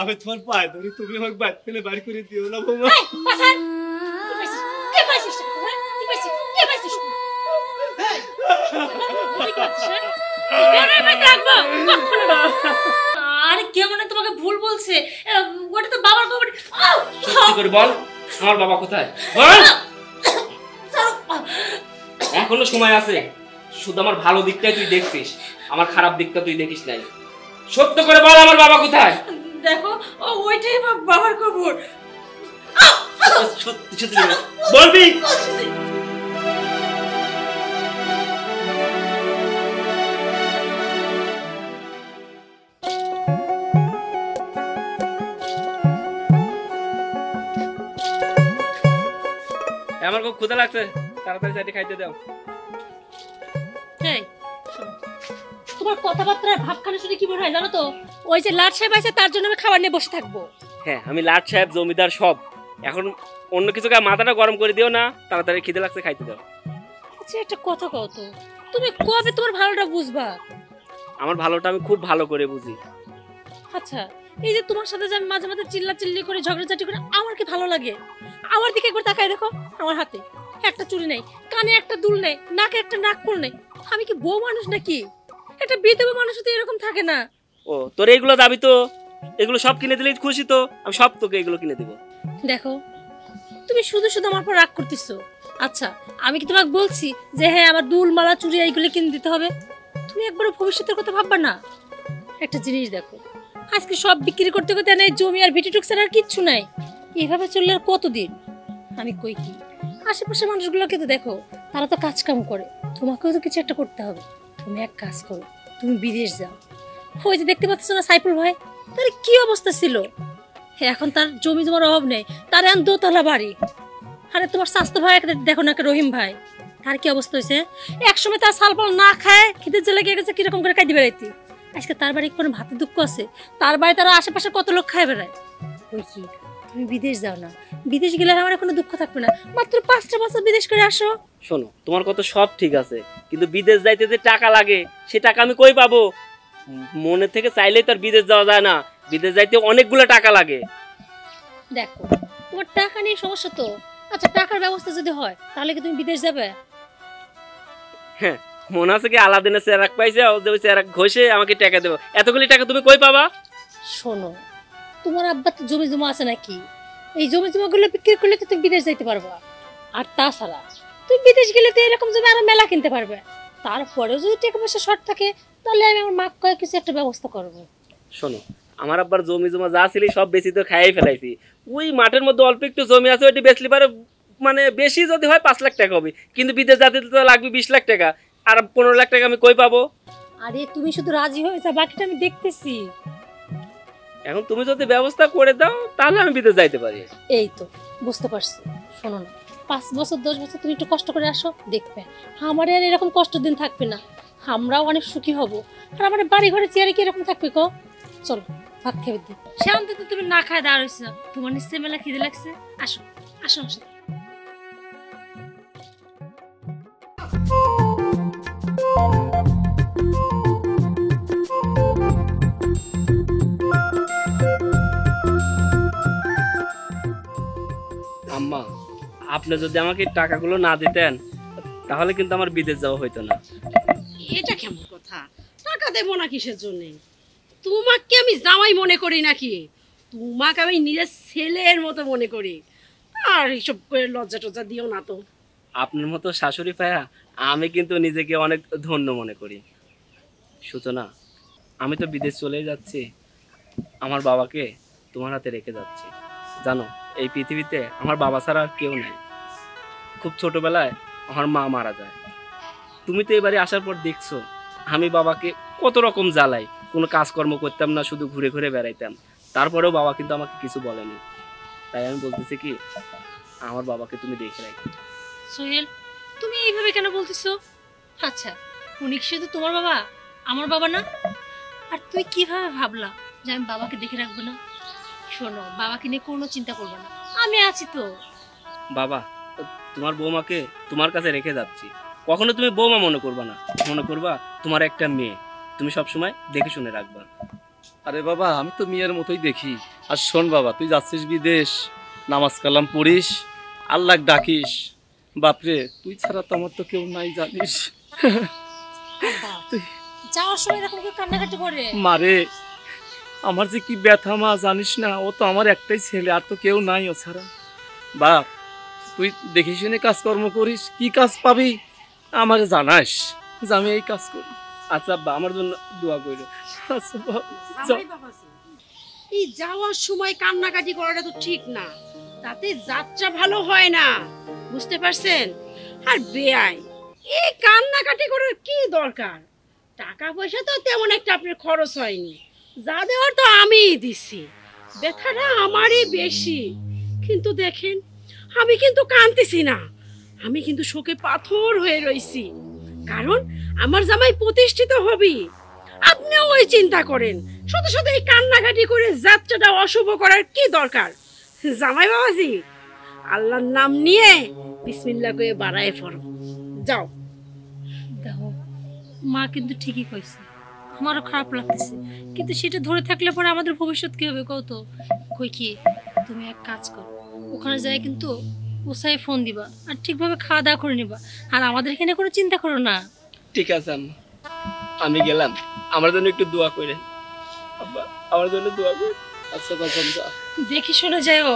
আমি তোমার পায়ে ধরি, তুমি আমাকে বাড়ি ফেলে বাড়ি করে দিও না বৌমা। আরে কেমন তোমাকে ভুল বলছে, ওটা তো বাবার খবর। সত্যি করে বল, আমার বাবা কোথায় বল। এখনো সময় আছে, শুধু আমার ভালো দিকটাই তুই দেখছিস, আমার খারাপ দিকটা তুই দেখিস নাই। সত্য করে বল, আমার বাবা কোথায়? দেখো ওইটাই বাবার খবর। সত্যি সত্যি বলবি? আমার খুব ক্ষুধা লাগছে, তাড়াতাড়ি চাইতে খাইতে দাও। তোমার কথাবার্তার ভাবখানা শুনে কি মনে হয় জানো তো, ওই যে লাট সাহেব আছে তার জন্য আমি খাবার নিয়ে বসে থাকবো। হ্যাঁ, আমি লাট সাহেব, জমিদার সব। এখন অন্য কিছু মাথাটা গরম করে দিও না, তাড়াতাড়ি খিদে লাগছে, খাইতে দাও। আচ্ছা একটা কথা কও তো, তুমি কবে তোমার ভালোটা বুঝবা? আমার ভালোটা আমি খুব ভালো করে বুঝি। আচ্ছা এই যে তোমার সাথে যে আমি মাঝে মাঝে চিল্লাচিল্লি করে ঝগড়াঝাটি করে, আমার কি ভালো লাগে? আমার দিকে একবার তাকায় দেখো, আমার হাতে একটা চুড়ি নেই, কানে একটা দুল নেই, নাকে একটা নাকফুল নেই। আমি কি বউ মানুষ নাকি? একটা বিধবা মানুষ তো এরকম থাকে না। ও তোর এগুলো দাবি তো, এগুলো সব কিনে দিলে খুশি তো, আমি সব তোকে এগুলো কিনে দেব। দেখো তুমি শুধু শুধু আমার পর রাগ করতেছো। আচ্ছা আমি কি তোমাকে বলছি যে হ্যাঁ আমার দুল মালা চুড়ি এইগুলো কিনে দিতে হবে? তুমি একবারও ভবিষ্যতের কথা ভাববা না? একটা জিনিস দেখো, আজকে সব বিক্রি করতে করতে নেই জমি আর ভিটি টুকসার আর কিচ্ছু নাই। এইভাবে চললে আর কতদিন? আমি কই কি, আশেপাশের মানুষগুলোকে তো দেখো, তারা তো কাজ কাম করে, তোমাকেও তো কিছু একটা করতে হবে। তুমি এক কাজ করো, তুমি বিদেশ যাও। ওই যে দেখতে পাচ্ছ না সাইফুল ভাই, তার কি অবস্থা ছিল, এখন তার জমি জমার অভাব নেই, তার এখন দোতলা বাড়ি। আরে তোমার স্বাস্থ্য ভাই দেখো না, রহিম ভাই, তার কি অবস্থা হয়েছে? একসময় তার সালপাল না খায় খিদে জেলে গিয়ে গেছে কিরকম করে কাঁদি বেড়াইতি। আজকে তার বাড়ি কোনো ভাতের দুঃখ আছে? তার বাড়ি তার আশেপাশে কত লোক খায় বেড়ায়। ওই কি তুমি বিদেশ যাও না, বিদেশ গেলে আমার কোনো দুঃখ থাকবে না, মাত্র 5টা বছর বিদেশ করে আসো। শোনো, তোমার কথা সব ঠিক আছে, কিন্তু বিদেশ যাইতে যে টাকা লাগে সে টাকা আমি কই পাবো? মনে থেকে চাইলেই তার বিদেশ যাওয়া যায় না, বিদেশ যাইতে অনেকগুলো টাকা লাগে। দেখো তোমার টাকা নিয়ে সমস্যা তো, আচ্ছা টাকার ব্যবস্থা যদি হয় তাহলে কি তুমি বিদেশ যাবে? হ্যাঁ, মনে আছে কি আলাদিনের চেরাক পাইছে, যে ওই চেরাক ঘষে আমাকে টাকা দেবো, এতগুলি টাকা তুমি কই পাবা? শোনো, তোমার আব্বা তো জমি জমা আছে নাকি? এই জমি জমা গুলো বিক্রি করলে তো তুমি বিদেশ যাইতে পারবা। আর তাছাড়া তুমি বিদেশ গেলে তো এরকম জমি আরো মেলা কিনতে পারবে। তারপরেও যদি টাকা পয়সা শর্ট থাকে তাহলে আমি আমার মা কয়ে কিছু একটা ব্যবস্থা করবো। শোনো, আমার আব্বার জমি জমা যা ছিল সব বেশি তো খাইয়ে ফেলাইছি। ওই মাঠের মধ্যে অল্প একটু জমি আছে, ওইটি বেচলি পারে, মানে বেশি যদি হয় 5 লাখ টাকা হবে, কিন্তু বিদেশ যাতে তো লাগবে 20 লাখ টাকা, আর 15 লাখ টাকা আমি কই পাবো? আরে তুমি শুধু রাজি হয়ে যা, বাকিটা আমি দেখতেছি। এখন তুমি যদি ব্যবস্থা করে দাও তাহলে আমি বিদেশ যাইতে পারি। এই তো বুঝতে পারছি। শোনো না, 5 বছর 10 বছর তুমি একটু কষ্ট করে আসো, দেখবে আমার আর এরকম কষ্ট দিন থাকবে না, আমরাও অনেক সুখী হব। আর আমার বাড়ি ঘরে চেয়ারে কি এরকম থাকবে কো? চলো ভাত খেয়ে দিই। শান্তি তো তুমি না খায় দাঁড়াইছ, তোমার নিশ্চয় মেলা খিদে লাগছে। আসো আসো আসো। আম্মা, আপনি যদি আমাকে টাকাগুলো না দিতেন তাহলে কিন্তু আমার বিদেশ যাওয়া হইতো না। এটা কেমন কথা? টাকা দেবো না কিসের জন্য? তোমাকে আমি জামাই মনে করি নাকি? তোমাকে আমি নিজের ছেলের মতো মনে করি। আর এইসব করে লজ্জা টজ্জা দিও না তো। আপনার মতো শাশুড়ি পায়া আমি কিন্তু নিজেকে অনেক ধন্য মনে করি। সূচনা, আমি তো বিদেশ চলে যাচ্ছি, আমার বাবাকে তোমার হাতে রেখে যাচ্ছি। জানো, এই পৃথিবীতে আমার বাবা ছাড়া আর কেউ নেই। খুব ছোটবেলায় আমার মা মারা যায়। তুমি তো এবারে আসার পর দেখছো আমি বাবাকে কত রকম জ্বালাই, কোনো কাজকর্ম করতাম না, শুধু ঘুরে ঘুরে বেড়াইতাম। তারপরেও বাবা কিন্তু আমাকে কিছু বলেনি। তাই আমি বলতেছি কি, আমার বাবাকে তুমি দেখে রাখো। সোহেল, তুমি এইভাবে কেন বলতেছো? আচ্ছা উনি কি শুধু তোমার বাবা, আমার বাবা না? আর তুই কিভাবে ভাবলা যে আমি বাবাকে দেখে রাখবো না? শোনো, বাবাকে নিয়ে কোনো চিন্তা করবো না, আমি আছি তো। বাবা, তোমার বৌমাকে তোমার কাছে রেখে যাচ্ছি, কখনো তুমি বৌমা মনে করবা না, মনে করবা তোমার একটা মেয়ে, তুমি সবসময় দেখে শুনে রাখবা। আরে বাবা আমি তো মেয়ের মতোই দেখি। আর শোন বাবা, তুই যাচ্ছিস বিদেশ, নামাজ কালাম পড়িস, আল্লাহ ডাকিস। বাপরে তুই ছাড়া তো আমার তো কেউ নাই জানিস। যাওয়ার সময় এরকম করে কান্নাকাটি করে? মারে আমার যে কি ব্যথা মা জানিস না, ও তো আমার একটাই ছেলে, আর তো কেউ নাই ও ছাড়া। বাপ তুই দেখে শুনে কাজকর্ম করিস, কি কাজ পাবি আমার জানাস যে আমি এই কাজ করি। আচ্ছা আব্বা আমার জন্য দোয়া করো। আচ্ছা বাবা, যাও। জামাই বাবাজি, এই যাওয়ার সময় কান্নাকাটি করাটা তো ঠিক না, তাতে যাত্রা ভালো হয় না, বুঝতে পারছেন? আর বেয়াই এই কান্নাকাটি করার কি দরকার? টাকা পয়সা তো তেমন একটা আপনার খরচ হয়নি, যা দেওয়ার তো আমিই দিছি, ব্যথাটা আমারই বেশি। কিন্তু দেখেন আমি কিন্তু কাঁদতেছি না, আমি কিন্তু শোকে পাথর হয়ে রইছি, কারণ আমার জামাই প্রতিষ্ঠিত হবি। আপনিও ওই চিন্তা করেন, শুধু শুধু এই কান্নাকাটি করে যাত্রাটা অশুভ করার কি দরকার? জামাই বাবাজি, আল্লাহর নাম নিয়ে বিসমিল্লাহ করে বাড়ায় পড়ো, যাও। দেখো মা কিন্তু ঠিকই কইছে, আমারও খারাপ লাগতেছে, কিন্তু সেটা ধরে থাকলে পরে আমাদের ভবিষ্যৎ কি হবে কও তো? কই কি তুমি এক কাজ করো, ওখানে যাই কিন্তু ওসাই ফোন দিবা আর ঠিকভাবে খাওয়া দাওয়া করে নিবা, আর আমাদের এখানে কোনো চিন্তা করো না। ঠিক আছে আম্মা, আমি গেলাম, আমার জন্য একটু দোয়া করে। আব্বা আমার জন্য দোয়া করে। আচ্ছা বাবা যা। দেখি শুনে যাও।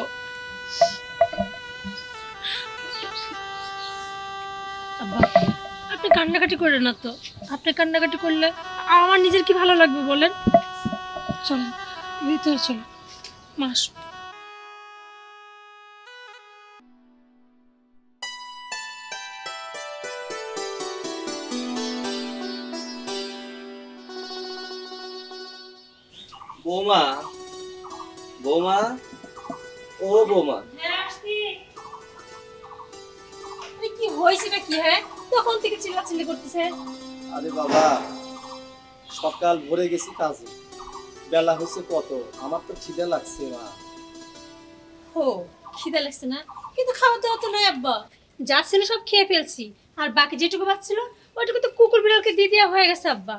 আব্বা আপনি কান্নাকাটি করেন না তো, আপনি কান্নাকাটি করলে আমার নিজের কি ভালো লাগবে বলেন? চলেন ভিতরে চলো মাস। বৌমা, বৌমা, ও বৌমা। কি হয়েছে নাকি? হ্যাঁ তখন থেকে চিল্লাচিল্লি করতেছে। আরে বাবা সকাল ভোরে গেছি কাজে, বেলা হয়েছে কত, আমার তো খিদে লাগছে মা। ও খিদে লাগছে না, কিন্তু খাওয়া দাওয়া তো নয় আব্বা, যা ছিল সব খেয়ে ফেলছি, আর বাকি যেটুকু বাচ্ছিল ওইটুকু তো কুকুর বিড়ালকে দিয়ে দেওয়া হয়ে গেছে আব্বা।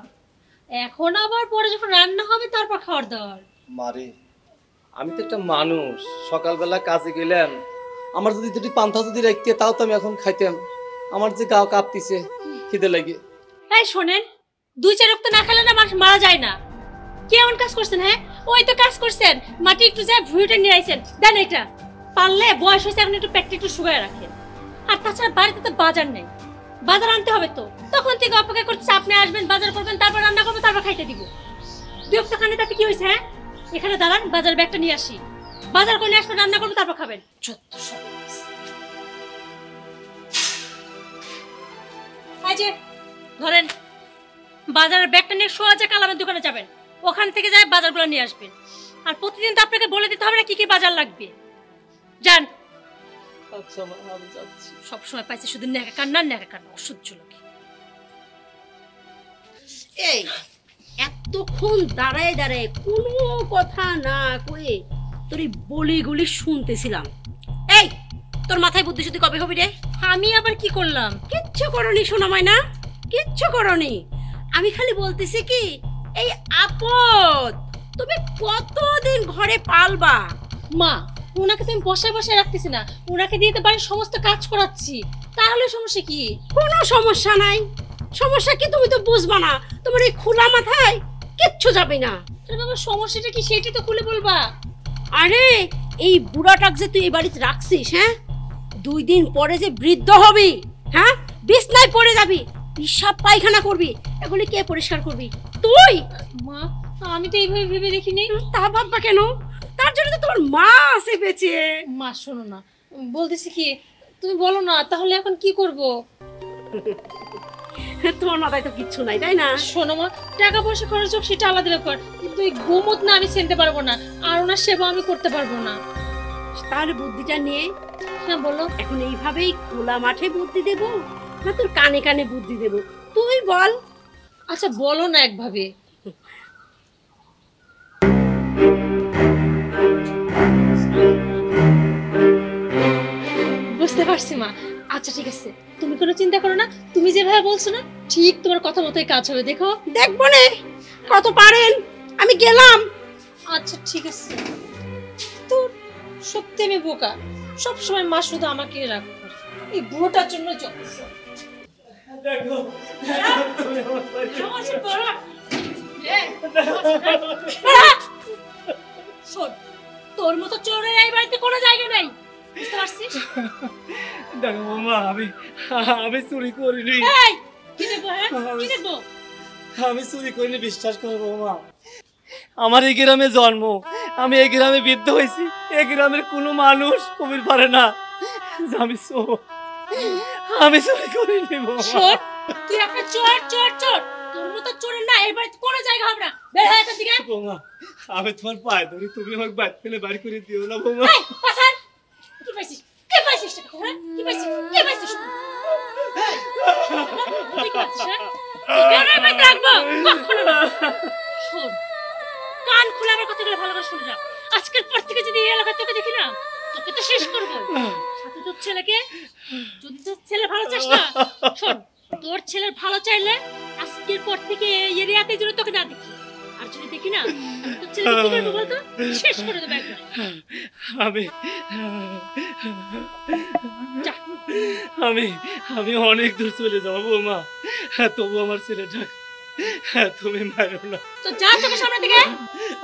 এখন আবার পরে যখন রান্না হবে তারপর খাওয়ার দাওয়ার। মারে আমি তো একটা মানুষ, সকালবেলা কাজে গেলাম, আমার যদি দুটি পান্তা যদি রাখতে তাও তো আমি এখন খাইতাম। আমার যে গাও কাঁপতিছে খিদে লাগে। এই শোনেন, 2-4 রক্ত না খেলে না মানুষ মারা যায় না। কেমন কাজ করছেন? হ্যাঁ ওই তো কাজ করছেন, মাটি একটু যায় ভুঁড়িটা নিয়ে আইছেন, দেন এটা পারলে বয়স হয়েছে এখন একটু পেটটা একটু শুকায় রাখেন। আর তাছাড়া বাড়িতে তো বাজার নেই, বাজার আনতে হবে তো, তখন থেকে অপেক্ষা করতেছে আপনি আসবেন, বাজার করবেন, তারপর রান্না করবো, তারপর খাইতে দিব। 2 রক্ত খানে তাতে কি হয়েছে? হ্যাঁ এখানে দাঁড়ান, বাজার ব্যাগটা নিয়ে আসি, বাজার করে নিয়ে আসবেন, রান্না করবো, তারপর খাবেন। এই যে ধরেন বাজারের ব্যাগটা নিয়ে সোজা কালামের দোকানে যাবেন, ওখান থেকে যায় বাজারগুলো নিয়ে আসবেন। আর প্রতিদিন তো আপনাকে বলে দিতে হবে না কি কি বাজার লাগবে। যান। আচ্ছা মা আমি যাচ্ছি। সবসময় পাইছে শুধু নেকা কান্না, অসহ্য লোক। এই এতক্ষণ দাঁড়ায় দাঁড়ায় কোনো কথা না কয়ে তোর বলিগুলি শুনতেছিলাম। এই তোর মাথায় বুদ্ধি শুদ্ধি কবে হবি রে? আমি আবার কি করলাম? কিচ্ছু করনি সোনামাই না, কিচ্ছু করনি। আমি খালি বলতেছি কি এই আপদ তুমি কতদিন ঘরে পালবা? মা ওনাকে তো আমি বসায় বসায় রাখতেছি না, ওনাকে দিয়ে তো বাড়ির সমস্ত কাজ করাচ্ছি, তাহলে সমস্যা কি? কোনো সমস্যা নাই। সমস্যা কি তুমি তো বুঝবা না, তোমার এই খোলা মাথায় কিচ্ছু যাবে না। আরে বাবা সমস্যাটা কি সেটাই তো খুলে বলবা। আরে এই বুড়াটাকে যে তুই এই বাড়িতে রাখছিস, হ্যাঁ 2 দিন পরে যে বৃদ্ধ হবি, হ্যাঁ বিছনায় পড়ে যাবি, পিশাব পায়খানা করবি, এগুলি কে পরিষ্কার করবি? তুই। মা আমি তো এইভাবে ভেবে দেখিনি। তা ভাববা কেন? তার জন্য তো তোমার মা আছে বেঁচে। মা শোনো না, বলতেছি কি তুমি বলো না, তাহলে এখন কি করব? তোমার মাথায় তো কিচ্ছু নাই তাই না? শোনো মা, টাকা পয়সা খরচ হোক সেটা আলাদা ব্যাপার, কিন্তু এই গোমত না আমি চিনতে পারবো না, আর ওনার সেবা আমি করতে পারবো না। তাহলে বুদ্ধিটা নিয়ে হ্যাঁ বলো। এখন এইভাবেই খোলা মাঠে বুদ্ধি দেব না তোর কানে কানে বুদ্ধি দেব, তুই বল। আচ্ছা বলো না একভাবে। বুঝতে পারছি মা। আচ্ছা ঠিক আছে, তুমি কোনো চিন্তা করো না, তুমি যেভাবে বলছো না ঠিক তোমার কথা মতোই কাজ হবে। দেখো দেখবো নে কত পারেন আমি গেলাম। আচ্ছা ঠিক আছে, তোর সত্যি আমি বোকা, সবসময় মা শুধু আমাকে রাগ করে, এই বুড়োটার জন্য যথেষ্ট। দেখো তুমি আমার শোন, তোর মতো চোরের এই বাড়িতে কোনো জায়গা নাই, বুঝতে পারছিস? দেখো বৌমা, আমি চুরি করিনি। এই কি দেখবো? হ্যাঁ কি দেখবো? আমি চুরি করিনি, বিশ্বাস করো বৌমা। আমার এই গ্রামে জন্ম, আমি এই গ্রামে বৃদ্ধ হয়েছি। এই গ্রামের কোনো মানুষ কবির পারে না যে আমি চোর। আমি চুরি করিনি বৌমা। শোন, তুই একটা চোর চোর চোর, তোর মতো চোরের না এই বাড়িতে কোনো জায়গা হবে না, বের হয়ে এখান থেকে। বৌমা আমি তোমার পায়ে ধরি, তুমি আমাকে বাড়ি থেকে বাড়ি করে দিও না বৌমা। এই পাছার, কি পাইছিস? কি পাইছিস টাকা? হ্যাঁ কি পাইছিস? কি পাইছিস? তুই কি পাইছিস? হ্যাঁ তোকে আর এই বাড়িতে রাখবো কখনো না। শোন, কান খুলে আমার কথাগুলো ভালো করে শুনে যা। আজকের পর থেকে যদি এই এলাকায় তোকে দেখি না, তোকে তো শেষ করবো। সাথে তোর ছেলেকে, যদি তোর ছেলে ভালো চাস না, শোন, তোর ছেলের ভালো চাইলে আজকের পর থেকে এই এরিয়াতে যেন তোকে না দেখি। আর যদি দেখি না, তোর ছেলেকে কি করবো বলতো? শেষ করে দেবো একবার। আমি যা। আমি আমি অনেক দূর চলে যাবো বৌমা, তবু আমার ছেলেটা তুমি মারো না। তো যা চোখের সামনে থেকে।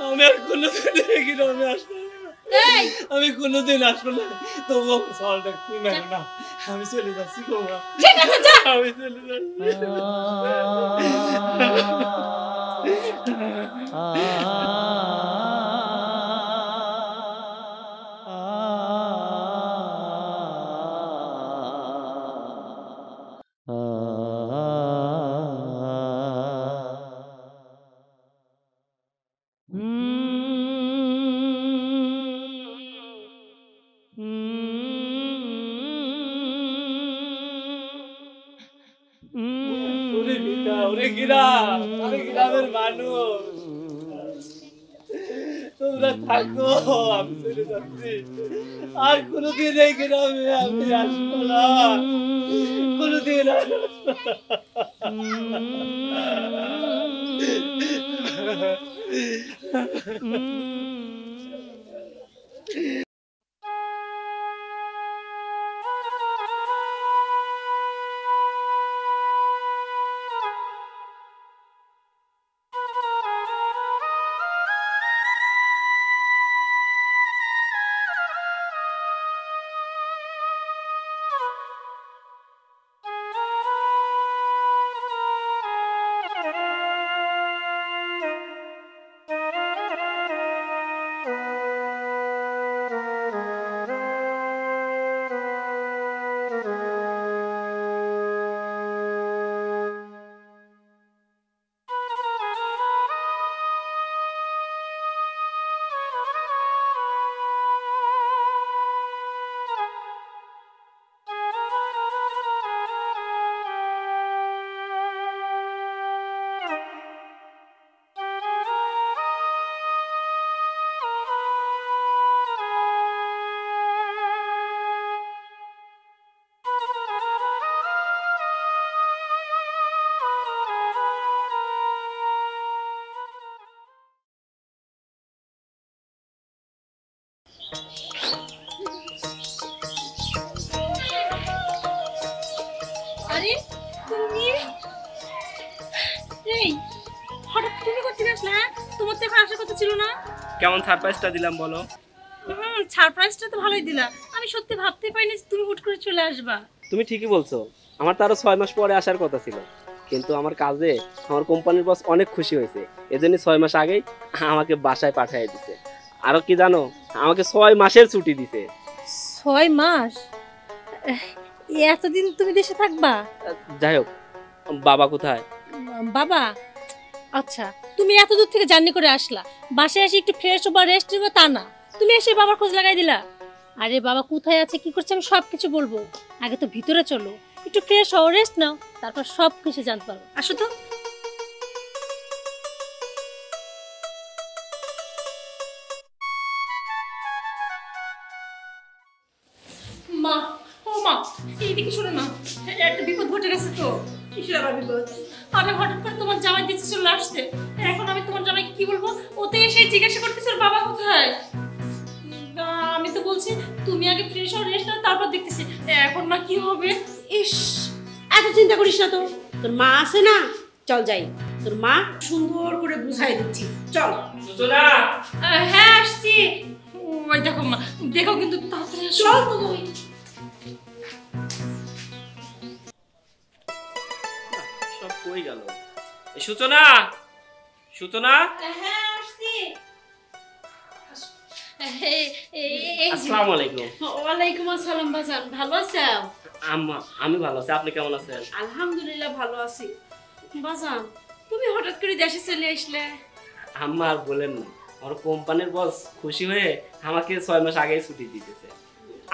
আমি আর কোনোদিন এই গ্রামে আসবো না। এই আমি কোনোদিন আসবো না, তবু আমার সলটা তুমি মারো না। আমি চলে যাচ্ছি বৌমা, ঠিক আছে যা। আমি চলে যাচ্ছি। ওরে মিতা, ওরে গ্রাম, আমি গ্রামের মানুষ। তোমরা থাকো, আমি চলে যাচ্ছি। আর কোনোদিন এই গ্রামে আমি আসবো না, কোনোদিন আসবো না। আরে তুমি, এই হঠাৎ তুমি করতে আসলে? হ্যাঁ তোমার তো এখন আসার কথা ছিল না। কেমন সারপ্রাইজটা দিলাম বলো? সারপ্রাইজটা তো ভালোই দিলা, আমি সত্যি ভাবতে পারিনি যে তুমি হুট করে চলে আসবা। তুমি ঠিকই বলছো, আমার তো আরো 6 মাস পরে আসার কথা ছিল, কিন্তু আমার কাজে আমার কোম্পানির বস অনেক খুশি হয়েছে, এজন্য 6 মাস আগেই আমাকে বাসায় পাঠিয়ে দিছে। আরো কি জানো, আমাকে 6 মাসের ছুটি দিছে। 6 মাস? এতদিন তুমি দেশে থাকবা? যাই হোক, বাবা কোথায়? বাবা, আচ্ছা তুমি এত দূর থেকে জার্নি করে আসলা, বাসায় এসে একটু ফ্রেশ হবা, রেস্ট নিবা তা না, তুমি এসে বাবার খোঁজ লাগাই দিলা। আরে বাবা কোথায় আছে কি করছে আমি সব কিছু বলবো, আগে তো ভিতরে চলো, একটু ফ্রেশ হও, রেস্ট নাও, তারপর সব কিছু জানতে পারবো। আসো তো। মা, ও মা, এইদিকে শোনো না, একটা বিপদ ঘটে গেছে তো। কিসের আবার বিপদ? আরে হঠাৎ করে তোমার জামাই দিচ্ছে চলে আসছে, এখন আমি তোমার জামাইকে কি বলবো? ওতে এসে জিজ্ঞাসা করতেছে ওর বাবা কোথায়। আমি তো বলছি তুমি আগে ফ্রেশ হও, রেস্ট নাও, তারপর দেখতেছি এখন না কি হবে। ইস, এত চিন্তা করিস না তো, তোর মা আছে না, চল যাই, তোর মা সুন্দর করে বুঝাই দিচ্ছি, চল। সূচনা, হ্যাঁ আসছি। ওই দেখো মা, দেখো কিন্তু তাড়াতাড়ি এসো। চল তো তুই। সব কই গেল? এই সূচনা, সূচনা, হ্যাঁ আসছি। আসসালামু আলাইকুম। ওয়ালাইকুম আসসালাম বাজান, ভালো আছো? আম্মা, আমি ভালো আছি, আপনি কেমন আছেন? আলহামদুলিল্লাহ ভালো আছি। বাজান, তুমি হঠাৎ করে দেশে চলে আসলে? আম্মা আর বলেন না, আমার কোম্পানির বস খুশি হয়ে আমাকে 6 মাস আগেই ছুটি দিতেছে।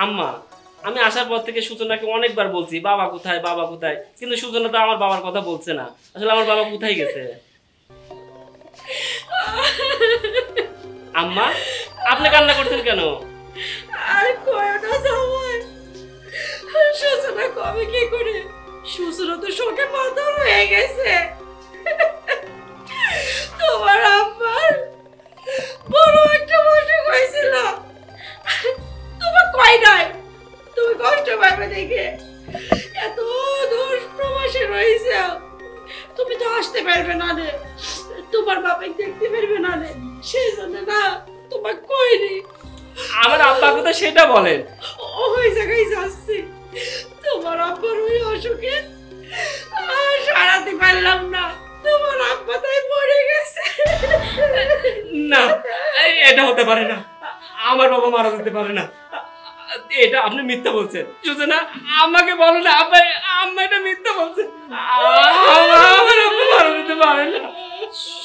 আম্মা, আমি আসার পর থেকে সূচনাকে অনেকবার বলছি বাবা কোথায়, বাবা কোথায়, কিন্তু সূচনা তো আমার বাবার কথা বলছে না। আসলে আমার বাবা কোথায় গেছে? আম্মা, আপনি কান্না করছেন কেন? আর কয়টা জামাই, সূচনা কবে কি করে, সূচনা তো শোকে মাথা হয়ে গেছে। তোমার আব্বার বড় একটা অসুখ হয়েছিল, তোমার কয় নাই, তুমি কষ্ট পাবে দেখে এত দূর প্রবাসে রয়েছে, তুমি তো আসতে পারবে না রে, তোমার বাপে দেখতে পারবে না রে, সেই জন্য না তোমার কইনি। আমার আব্বা কোথায় সেটা বলেন। ওই জায়গায় যাচ্ছি, তোমার আব্বার ওই অসুখে আর সারাতে পারলাম না, তোমার আব্বা তাই মরে গেছে। না, এটা হতে পারে না, আমার বাবা মারা যেতে পারে না, এটা আপনি মিথ্যা বলছেন। সূচনা, আমাকে বলো না, আম্মা এটা মিথ্যা বলছে, আমার আব্বা মারা যেতে পারে না।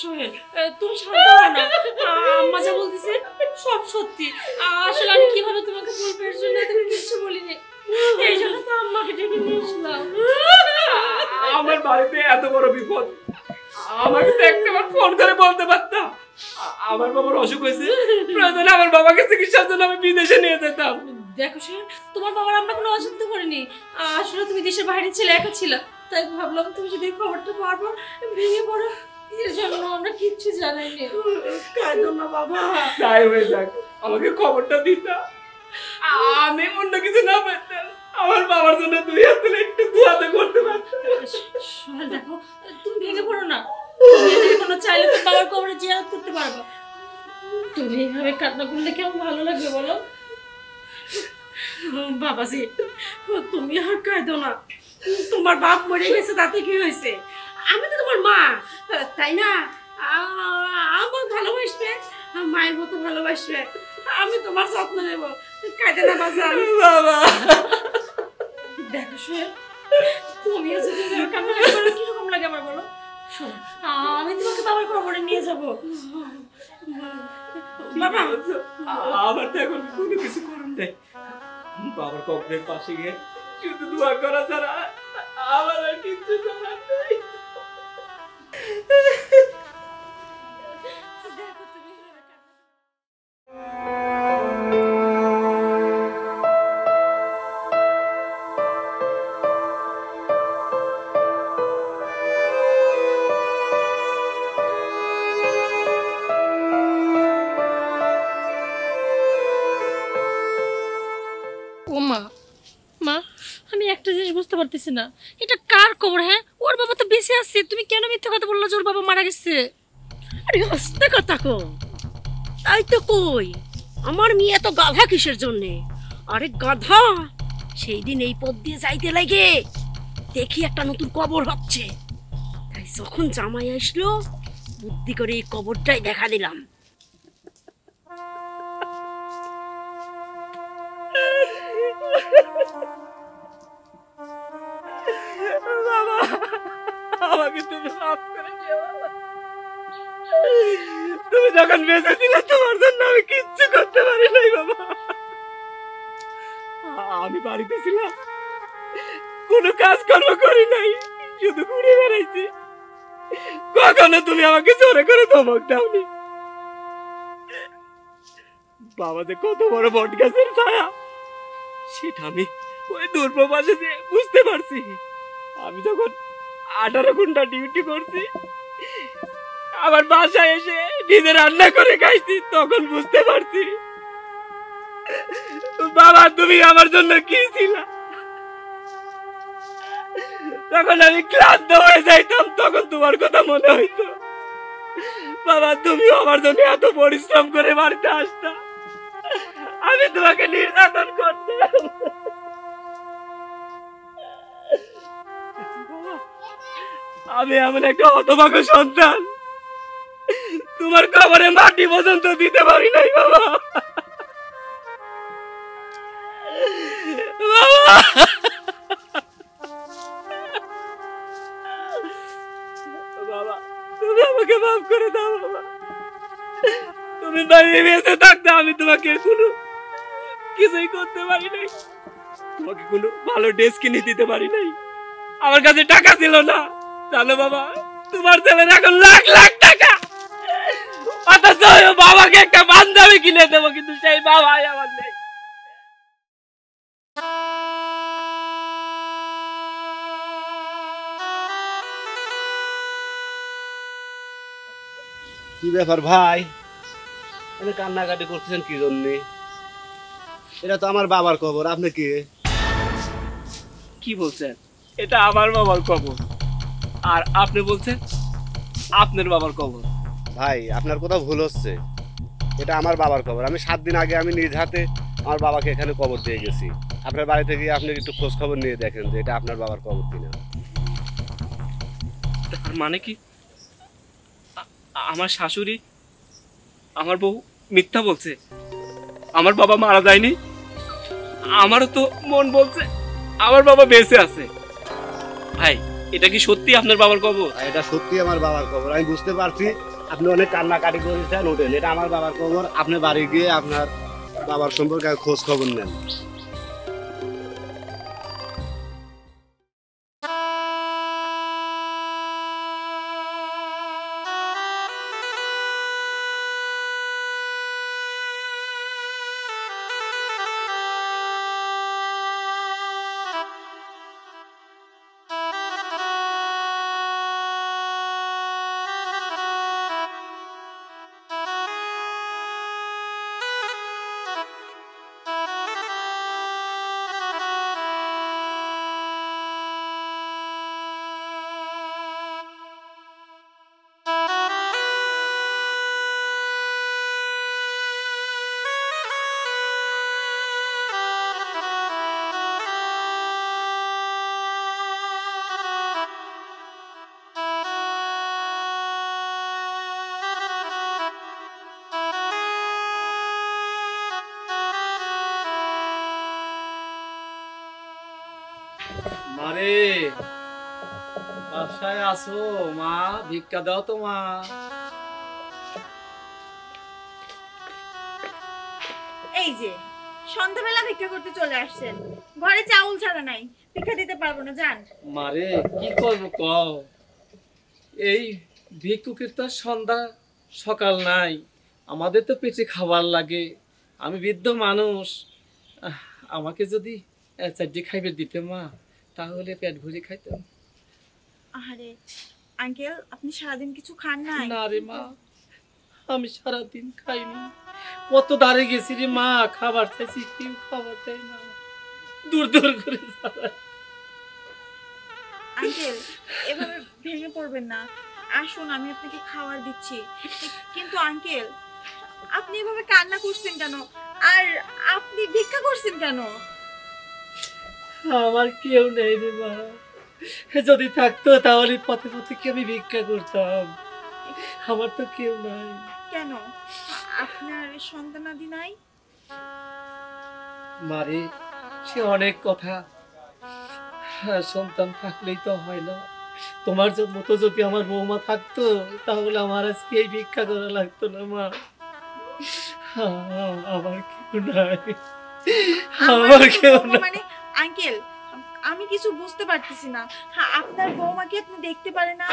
সোহেল, তুমি শান্ত হও না। আম্মা যা বলতেছে সব সত্যি। আসলে আমি কিভাবে তোমাকে বলবো, এর জন্য তুমি কিছু বলিনি, এই জন্য তো আম্মাকে ডেকে নিয়ে আসলাম। আমার বাড়িতে এত বড় বিপদ, আমাকে তো একটাবার ফোন করে বলতে পারতাম। আমার বাবার অসুখ হয়েছে, প্রয়োজনে আমার বাবাকে চিকিৎসার জন্য আমি বিদেশে নিয়ে যেতাম। দেখো সোহেল, তোমার বাবার আমরা কোনো অসুবিধা করিনি, আসলে তুমি দেশের বাইরে ছিলে, একা ছিল, তাই ভাবলাম তুমি যদি এই খবরটা পারবো ভেঙে পড়ো, এর জন্য আমরা কিচ্ছু জানাইনি। কাঁদো না বাবা, তাই হয়ে যাক, আমাকে খবরটা দিতা, আমি অন্য কিছু না পারতাম, আমার বাবার জন্য 2 হাত তুলে একটু দোয়াতে করতে পারতাম। সোহেল দেখো, তুমি ভেঙে পড়ো না, তুমি এখনো চাইলে তো বাবার কবরে জিয়ারত করতে পারবে। তুমি এইভাবে কান্না করলে কেমন ভালো লাগবে বলো? বাবাজি তুমি আর কাঁদো না, তোমার বাপ মরে গেছে তাতে কি হয়েছে, আমি তো তোমার মা, তাই না? আমার ভালোবাসবে, মায়ের মতো ভালোবাসবে, আমি তোমার যত্ন নেব, কাঁদে না বাজান। বাবা, দেখো সোহেল, তুমি যদি কান্না করো কিরকম লাগে আমার বলো? শোনো, আমি তোমাকে বাবার কবরে নিয়ে যাব। বাবা, আমার তো এখন কোনো কিছু করার নেই, বাবার কবরের পাশে গিয়ে শুধু দোয়া করা ছাড়া আমার আর কিছু করার নেই। দেখো তুমি এইভাবে কান্না ও মা, মা আমি একটা জিনিস বুঝতে পারতেছি না, এটা কার কবর? হ্যাঁ, ওর বাবা তো বেঁচে আছে, তুমি কেন মিথ্যা কথা বললো যে ওর বাবা মারা গেছে? আরে হস্তে কথা কো, তাই তো কই, আমার মেয়ে এত গাধা কিসের জন্যে? আরে গাধা, সেই দিন এই পথ দিয়ে যাইতে লাগে দেখি একটা নতুন কবর হচ্ছে, তাই যখন জামাই আসলো বুদ্ধি করে এই কবরটাই দেখা দিলাম। বাবা, আমাকে তুমি মাফ করে দিও বাবা। তুমি যখন বেঁচে ছিলে তোমার জন্য আমি কিচ্ছু করতে পারি নাই বাবা। আমি বাড়িতে ছিলাম, কোনো কাজকর্ম করি নাই, শুধু ঘুরে বেড়াইছি, কখনো তুমি আমাকে জোরে করে ধমক দাওনি। বাবা যে কত বড় বট গাছের ছায়া সেটা আমি ওই দূর প্রবাসে যে বুঝতে পারছি। আমি যখন 18 ঘন্টা ডিউটি করছি, আবার বাসায় এসে নিজে রান্না করে খাইছি, তখন বুঝতে পারছি বাবা তুমি আমার জন্য কি ছিল। তখন আমি ক্লান্ত হয়ে যাইতাম, তখন তোমার কথা মনে হইতো বাবা তুমি আমার জন্য এত পরিশ্রম করে বাড়িতে আসতা, আমি তোমাকে নির্যাতন করতাম। আমি এমন একটা হতভাগ্য সন্তান, তোমার কবরে মাটি পর্যন্ত দিতে পারি নাই বাবা। বাবা তুমি আমাকে মাফ করে দাও বাবা, তুমি বাইরে বেঁচে থাকতে আমি তোমাকে কোনো কিছুই করতে পারি নাই, তোমাকে কোনো ভালো ড্রেস কিনে দিতে পারি নাই, আমার কাছে টাকা ছিল না জানো বাবা। তোমার ছেলের এখন লাখ লাখ টাকা, অথচ বাবাকে একটা বান্ধবী কিনে দেবো, কিন্তু সেই বাবাই আমার নেই। কি ব্যাপার ভাই, এনে কান্নাকাটি করতেছেন কি জন্য? এটা তো আমার বাবার কবর, আপনি কি? কি বলছেন? এটা আমার বাবার কবর, আর আপনি বলছেন আপনার বাবার কবর। ভাই আপনার কোথাও ভুল হচ্ছে, এটা আমার বাবার কবর। আমি 7 দিন আগে আমি নিজ হাতে আমার বাবাকে এখানে কবর দিয়ে গেছি। আপনার বাড়িতে গিয়ে আপনি একটু খোঁজ খবর নিয়ে দেখেন যে এটা আপনার বাবার কবর কিনা। তার মানে কি আমার শাশুড়ি আমার বউ মিথ্যা বলছে? আমার বাবা মারা যায়নি? আমারও তো মন বলছে আমার বাবা বেঁচে আছে। ভাই এটা কি সত্যি আপনার বাবার কবর? আর এটা সত্যি আমার বাবার কবর, আমি বুঝতে পারছি আপনি অনেক কান্নাকাটি করেছেন, ওঠেন, এটা আমার বাবার কবর। আপনি বাড়ি গিয়ে আপনার বাবার সম্পর্কে খোঁজ খবর নেন। মারে বাসায় আসো মা, ভিক্ষা দাও তো মা। এই যে সন্ধ্যাবেলা ভিক্ষা করতে চলে আসছেন, ঘরে চাউল ছাড়া নাই, ভিক্ষা দিতে পারবো না, যান। মারে কি করবো কও, এই ভিক্ষুকের তো সন্ধ্যা সকাল নাই, আমাদের তো পেটে খাবার লাগে, আমি বৃদ্ধ মানুষ, আমাকে যদি 4 খাইবে দিতে মা, তাহলে পেট ভরে খাইতাম। আরে আঙ্কেল, আপনি সারাদিন কিছু খান নাই? না রে মা, আমি সারাদিন খাইনি, কত দাঁড়ে গেছি রে মা, খাবার চাইছি কেউ খাবার দেয় না, দূর দূর করে আঙ্কেল এভাবে ভেঙে পড়বেন না, আসুন আমি আপনাকে খাবার দিচ্ছি। কিন্তু আঙ্কেল আপনি এভাবে কান্না করছেন কেন, আর আপনি ভিক্ষা করছেন কেন? আমার কেউ নেই রে মা, যদি থাকতো তাহলে পথে পথে কি আমি ভিক্ষা করতাম, আমার তো কেউ নাই। কেন আপনার সন্তানাদি নাই? মারে সে অনেক কথা, সন্তান থাকলেই তো হয় না, তোমার মতো যদি আমার বৌমা থাকতো তাহলে আমার আজকে এই ভিক্ষা করা লাগতো না মা, আমার কেউ নাই, আমার কেউ নাই। মানে আঙ্কেল আমি কিছু বুঝতে পারতেছি না, আপনার বৌমাকে আপনি দেখতে পারেন না?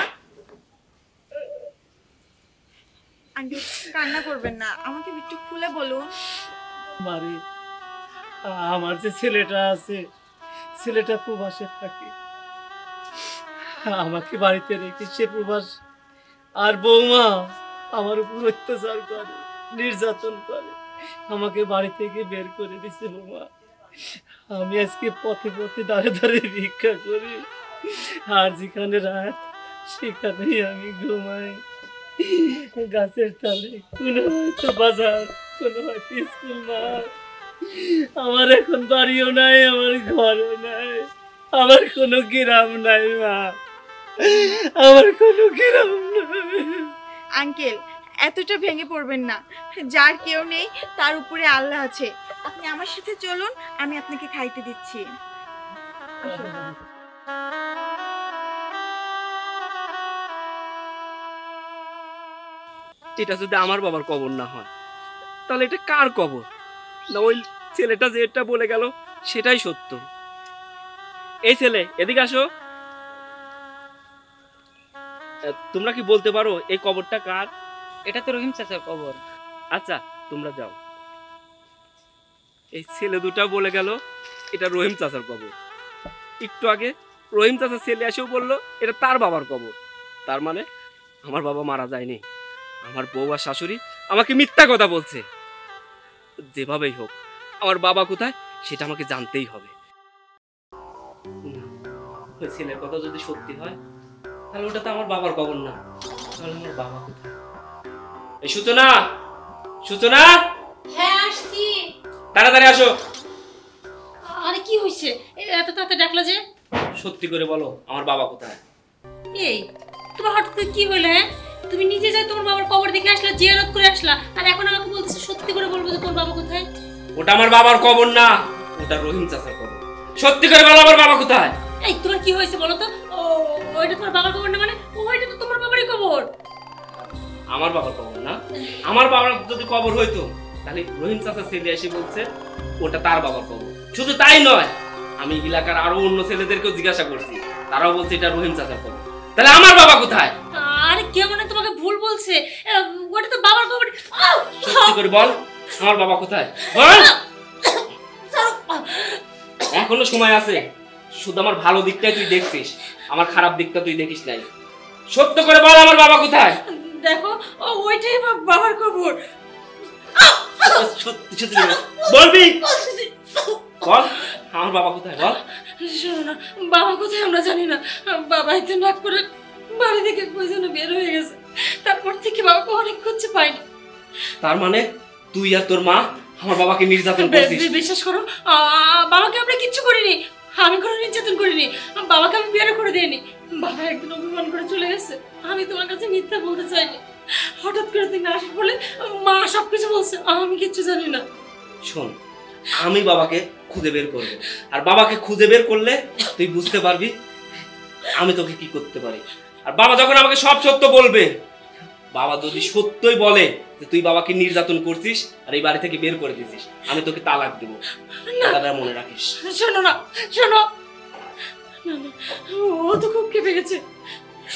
আঙ্কেল কান্না করবেন না, আমাকে একটু খুলে বলুন। মারে আমার যে ছেলেটা আছে, ছেলেটা প্রবাসে থাকে, আমাকে বাড়িতে রেখে সে প্রবাস। আর বৌমা আমার উপর অত্যাচার করে, নির্যাতন করে, আমাকে বাড়ি থেকে বের করে দিছে বৌমা। আমি আজকে পথে পথে দাঁড়ে দাঁড়ে ভিক্ষা করি, আর যেখানে রাত সেখানেই আমি ঘুমাই। গাছের তলে, কোনো হয়তো বাজার, কোনো হয়তো স্কুল মাঠ। আমার এখন বাড়িও নাই, আমার ঘরও নাই, আমার কোনো গ্রাম নাই মা, আমার কোনো গ্রাম নাই। আঙ্কেল এতটা ভেঙে পড়বেন না, যার কেউ নেই তার উপরে আল্লাহ আছে। আপনি আমার সাথে চলুন, আমি আপনাকে খাইতে দিচ্ছি। এটা যদি আমার বাবার কবর না হয় তাহলে এটা কার কবর? না ওই ছেলেটা যে এটা বলে গেল সেটাই সত্য। এই ছেলে এদিকে আসো। তোমরা কি বলতে পারো এই কবরটা কার? এটা তো রহিম চাচার কবর। আচ্ছা তোমরা যাও। এই ছেলে দুটা বলে গেল এটা রহিম চাচার কবর। একটু আগে রহিম চাচার ছেলে এসেও বললো এটা তার বাবার কবর। তার মানে আমার বাবা মারা যায়নি, আমার বউ আর শাশুড়ি আমাকে মিথ্যা কথা বলছে। যেভাবেই হোক আমার বাবা কোথায় সেটা আমাকে জানতেই হবে। ওই ছেলের কথা যদি সত্যি হয় তাহলে ওটা তো আমার বাবার কবর না, তাহলে আমার বাবা কোথায়? এই সূচনা, সূচনা, হ্যাঁ আসছি। তাড়াতাড়ি আসো। আরে কি হয়েছে এত তাড়াতাড়ি ডাকলা যে? সত্যি করে বলো আমার বাবা কোথায়? এই তোমার হঠাৎ করে কি হলো? হ্যাঁ তুমি নিজে যাই তোমার বাবার কবর দেখে আসলা, জিয়ারত করে আসলা, আর এখন আমাকে বলতেছো সত্যি করে বলবো যে তোমার বাবা কোথায়? ওটা আমার বাবার কবর না, ওটা রহিম চাচার কবর। সত্যি করে বলো আমার বাবা কোথায়? এই তোমার কি হয়েছে বলো তো? ও ওইটা তোমার বাবার কবর না মানে? ওইটা তো তোমার বাবারই কবর। আমার বাবার কবর না? আমার বাবার যদি কবর হইতো তাহলে রহিম চাচা ছেলে এসে বলছে ওটা তার বাবার কবর। শুধু তাই নয়, আমি এলাকার আরো অন্য ছেলেদেরকেও জিজ্ঞাসা করছি, তারাও বলছে এটা রহিম চাচার কবর। তাহলে আমার বাবা কোথায়? আরে কে মনে তোমাকে ভুল বলছে? ওটা তো বাবার কবর। সত্যি করে বল আমার বাবা কোথায় বল। এখনো সময় আছে, শুধু আমার ভালো দিকটাই তুই দেখছিস, আমার খারাপ দিকটা তুই দেখিস নাই। সত্য করে বল আমার বাবা কোথায়? দেখো ওইটাই বাবার কবর। সত্যি সত্যি বলবি? বল আমার বাবা কোথায় বল। শোনো না, বাবা কোথায় আমরা জানি না। বাবা এতে নাক করে বাড়ি থেকে কই যেন বের হয়ে গেছে, তারপর থেকে বাবাকে অনেক খুঁজে পাইনি। তার মানে তুই আর তোর মা আমার বাবাকে নির্যাতন করছিস? বিশ্বাস করো বাবাকে আমরা কিচ্ছু করিনি, আমি কোনো নির্যাতন করিনি, বাবাকে আমি বিয়ে করে দিইনি। বাবা একদিন অভিমান করে চলে গেছে, আমি তোমার কাছে মিথ্যা বলতে চাইনি। হঠাৎ করে তুমি আসার ফলে মা সবকিছু বলছে, আমি কিচ্ছু জানি না। শোন, আমি বাবাকে খুঁজে বের করব, আর বাবাকে খুঁজে বের করলে তুই বুঝতে পারবি আমি তোকে কি করতে পারি। আর বাবা যখন আমাকে সব সত্য বলবে, বাবা যদি সত্যই বলে যে তুই বাবাকে নির্যাতন করছিস আর এই বাড়ি থেকে বের করে দিছিস, আমি তোকে তালাক দেব। কথাটা মনে রাখিস। শোনো না, শোনো না না, ও তো খুব কেঁপে গেছে।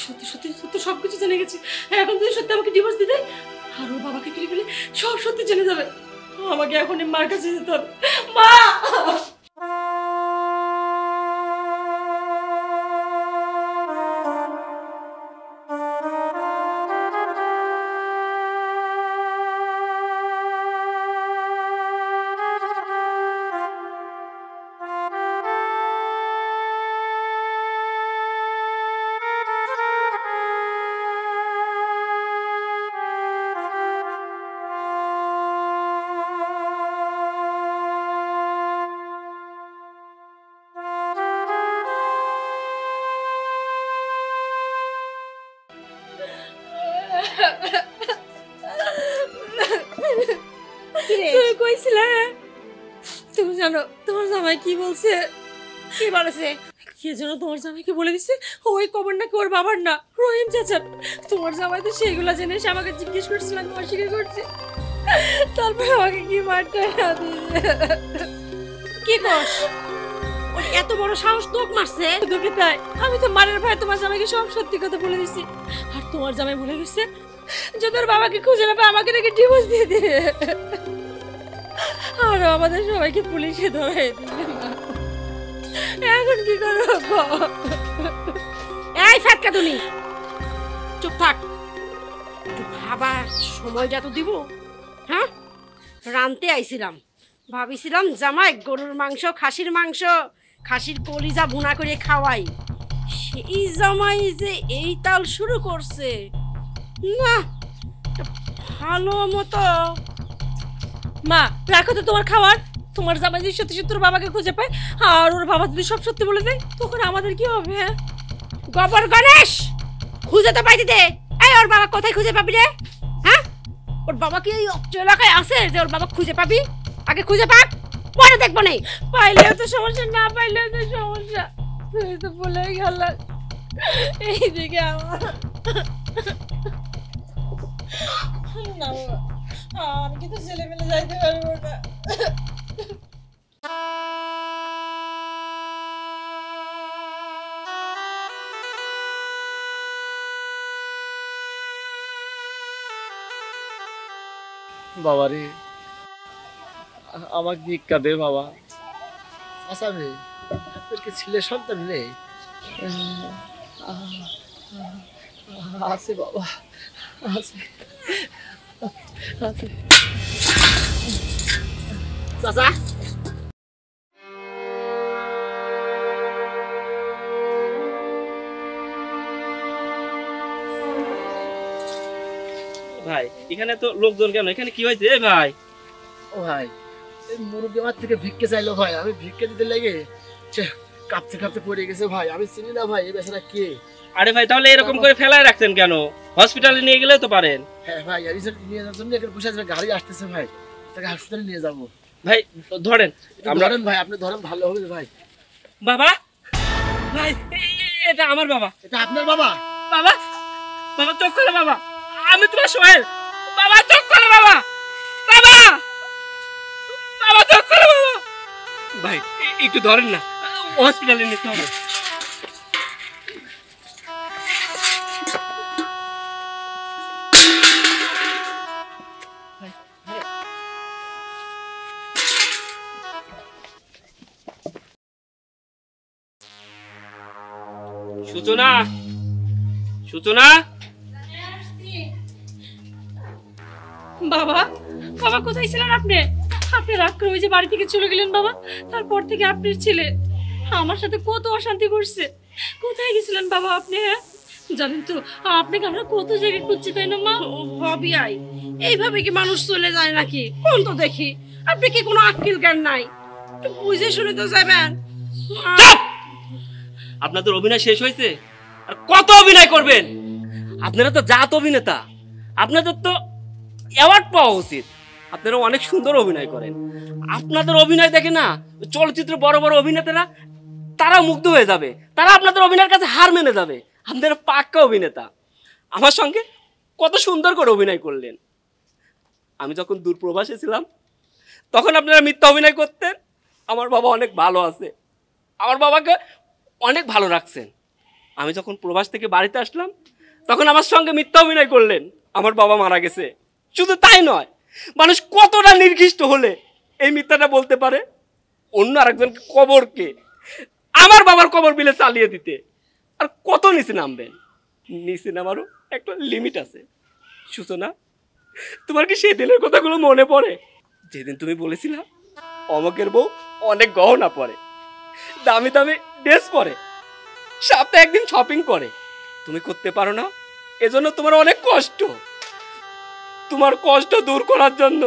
সত্যি সত্যি সত্যি সবকিছু জেনে গেছে। এখন যদি সত্যি আমাকে ডিভোর্স দিতে আর ওর বাবাকে ফিরে ফেলে সব সত্যি জেনে যাবে, আমাকে এখনই মার কাছে যেতে হবে। মা তুমি কইছিলে? তুমি জানো তোমার জামাই কি বলছে? কি বলেছে? কে যেন তোমার জামাইকে বলে দিছে ওই কবর নাকি ওর বাবার না, রহিম চাচার। তোমার জামাই তো সেইগুলা জেনে এসে আমাকে জিজ্ঞেস করছিল, আমি অস্বীকার করছি। তারপর আমাকে কি মারটা কি কস? এত বড় সাহস তোক মারছে? তোকে তাই? আমি তো মারের ভয় তোমার জামাইকে সব সত্যি কথা বলে দিছি। আর তোমার জামাই বলে গেছে যে তোর বাবাকে খুঁজে না পায় আমাকে নাকি ডিভোর্স দিয়ে দিবে, আর আমাদের সবাইকে পুলিশে ধরে দিবে। এখন কি করবো? এই ফাটকা তুমি চুপ থাক, একটু ভাবার সময়টা তো দিব। হ্যাঁ, রানতে আইছিলাম, ভাবিছিলাম জামাই গরুর মাংস, খাসির মাংস, খাসির কলিজা ভুনা করে খাওয়াই, সেই জামাই যে এই তাল শুরু করছে না, ভালো মতো। মা রাখো তো তোমার খাবার। তোমার জামাই যদি সত্যি সত্যি ওর বাবাকে খুঁজে পায় আর ওর বাবা যদি সব সত্যি বলে দেয় তখন আমাদের কি হবে? হ্যাঁ গোবর গণেশ, খুঁজে তো পাইতে দে। এই ওর বাবা কোথায় খুঁজে পাবি রে? হ্যাঁ, ওর বাবা কি এই এলাকায় আছে যে ওর বাবা খুঁজে পাবি? আগে খুঁজে পাক, পরে দেখবো নেই। পাইলেও তো সমস্যা, না পাইলেও তো সমস্যা। তুমি তো বলে গেল এইদিকে আমার না, আমি কিন্তু ছেলে মেলে যাইতে পারবো না। বাবা রে, আমাকে ভিক্ষা দে বাবা। আচ্ছা রে, আপনার কি ছেলে সন্তান নেই? আছে বাবা, আছে আছে। চাচা, ভাই এখানে তো লোকজন কেন? এখানে কি হয়েছে ভাই? ও ভাই, এই মুরগি আমার থেকে ভিক্ষে চাইলো ভাই, আমি ভিক্ষে দিতে লেগে কাঁপতে কাঁপতে পড়ে গেছে ভাই। আমি চিনি না ভাই এই বেচারা কে। আরে ভাই তাহলে এরকম করে ফেলায় রাখছেন কেন? হসপিটালে নিয়ে গেলেও তো পারেন। হ্যাঁ ভাই, রিসেন্ট নিয়ে যাওয়ার জন্য এখানে বসে আছে, গাড়ি আসতেছে ভাই, তাকে হাসপাতালে নিয়ে যাবো। ভাই ধরেন, আমরা ধরেন ভাই, আপনি ধরেন, ভালো হবে ভাই। বাবা, ভাই এটা আমার বাবা। এটা আপনার বাবা? বাবা, বাবা চোখ খোলো বাবা, আমি তোমার সোহেল। বাবা চোখ খোলো বাবা, বাবা, বাবা চোখ খোলো বাবা। ভাই একটু ধরেন না, হসপিটালে নিতে হবে। সূচনা, সূচনা। বাবা, বাবা কোথায় ছিলেন আপনি? আপনি রাগ করে ওই যে বাড়ি থেকে চলে গেলেন বাবা। তারপর থেকে আপনার ছেলে আমার সাথে কত অশান্তি করছে। কোথায় গেছিলেন বাবা আপনি? হ্যাঁ জানেন তো আপনাকে আমরা কত জায়গায় খুঁজছি, তাই না মা? ভাবি আই, এইভাবে কি মানুষ চলে যায় নাকি? কোন তো দেখি, আপনি কি কোনো আক্কেল জ্ঞান নাই? একটু বুঝে শুনে তো যাবেন। আপনাদের অভিনয় শেষ হয়েছে? আর কত অভিনয় করবেন? আপনারা তো জাত অভিনেতা, আপনাদের তো অ্যাওয়ার্ড পাওয়া উচিত। আপনারা অনেক সুন্দর অভিনয় করেন। আপনাদের অভিনয় দেখে না চলচ্চিত্রে বড় বড় অভিনেতারা তারা মুগ্ধ হয়ে যাবে, তারা আপনাদের অভিনয়ের কাছে হার মেনে যাবে। আপনারা পাক্কা অভিনেতা। আমার সঙ্গে কত সুন্দর করে অভিনয় করলেন। আমি যখন দূরপ্রবাসে ছিলাম তখন আপনারা মিথ্যা অভিনয় করতেন। আমার বাবা অনেক ভালো আছে, আমার বাবাকে অনেক ভালো রাখছেন। আমি যখন প্রবাস থেকে বাড়িতে আসলাম তখন আমার সঙ্গে মিথ্যা অভিনয় করলেন। আমার বাবা মারা গেছে। শুধু তাই নয়, মানুষ কতটা নির্দিষ্ট হলে এই মিথ্যাটা বলতে পারে? অন্য আরেকজনকে কবরকে আমার বাবার কবর বিলে চালিয়ে দিতে আর কত নিচে নামবেন? নিচে নামারও একটা লিমিট আছে। সূচনা, তোমার কি সেই দিনের কথাগুলো মনে পড়ে যেদিন তুমি বলেছিলা অমকের বউ অনেক গহনা পরে, দামি দামি ড্রেস পরে, সপ্তাহে একদিন শপিং করে? তুমি করতে পারো না, এজন্য তোমার অনেক কষ্ট। তোমার কষ্ট দূর করার জন্য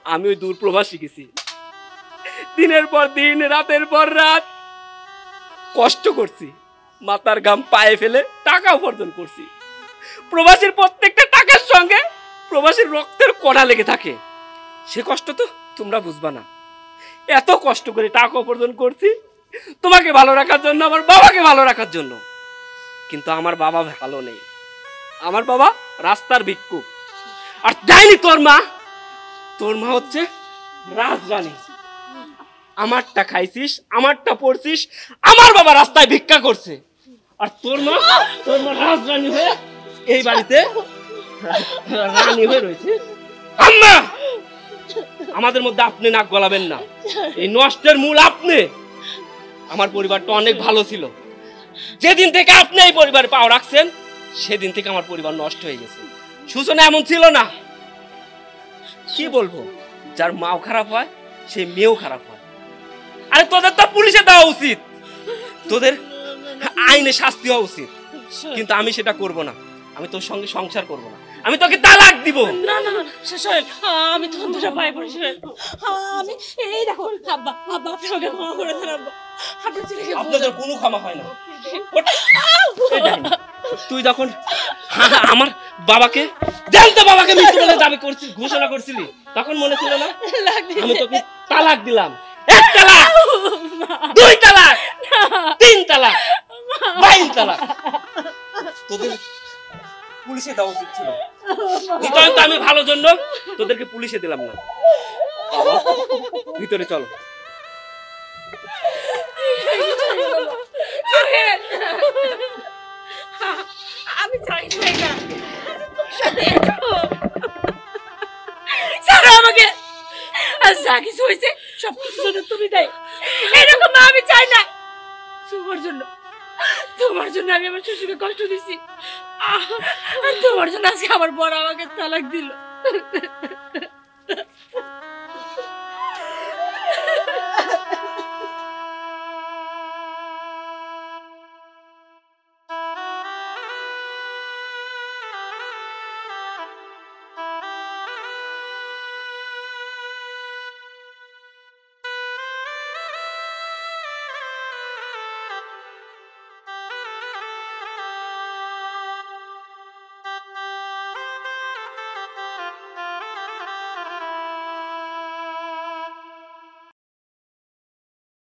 আমি ওই দূর প্রবাস শিখেছি। দিনের পর দিন, রাতের পর রাত কষ্ট করছি, মাথার ঘাম পায়ে ফেলে টাকা উপার্জন করছি। প্রবাসীর প্রত্যেকটা টাকার সঙ্গে প্রবাসীর রক্তের কণা লেগে থাকে। সে কষ্ট তো তোমরা বুঝবা না। এত কষ্ট করে টাকা উপার্জন করছি তোমাকে ভালো রাখার জন্য, আমার বাবাকে ভালো রাখার জন্য। কিন্তু আমার বাবা ভালো নেই, আমার বাবা রাস্তার ভিক্ষুক। আর যায়নি তোর মা, তোর মা হচ্ছে রাজরানী। আমারটা খাইছিস, আমারটা পড়ছিস, আমার বাবা রাস্তায় ভিক্ষা করছে। আর তোর মা রাজরানী হয়ে এই বাড়িতে রানী হয়ে রয়েছে। আম্মা, আমাদের মধ্যে আপনি নাক গলাবেন না, এই নষ্টের মূল আপনি। আমার পরিবারটা অনেক ভালো ছিল, যেদিন থেকে আপনি এই পরিবারে পাও রাখছেন সেদিন থেকে আমার পরিবার নষ্ট হয়ে গেছে। সূচনা এমন ছিল না। কি বলবো, যার মাও খারাপ হয় সে মেয়েও খারাপ হয়। আরে তোদের তো পুলিশে দেওয়া উচিত, তোদের আইনে শাস্তি হওয়া উচিত, কিন্তু আমি সেটা করব না। আমি তোর সঙ্গে সংসার করব না, আমি তোকে তালাক দিব। না না না সোহেল, আমি তোমার দুটো পায়ে পড়ি সোহেল। আমি এই দেখো আব্বা, আব্বা আপনি আমাকে ক্ষমা করে দেন আব্বা। আপনার ছেলেকে আপনাদের কোনো ক্ষমা হয় না। তুই যখন আমার বাবাকে জানতো বাবাকে মৃত্যু বলে দাবি করছিস, ঘোষণা করছিলি, তখন মনে ছিল না আমি তোকে তালাক দিলাম? 1 তালাক, 2 তালাক, 3 তালাক, 22 তালাক। তোদের পুলিশে দেওয়া উচিত ছিল, কিন্তু আমি ভালো জন্য তোদেরকে পুলিশে দিলাম না। ভিতরে চলো। আমি চাই না ছাড়ো আমাকে। আর যা কিছু হয়েছে সব কিছুর জন্য তুমি দায়ী। এরকম আমি চাই না। তোমার জন্য আমি আমার শ্বশুরকে কষ্ট দিছি, আর তোমার জন্য আজকে আমার বড় আমাকে তালাক দিল।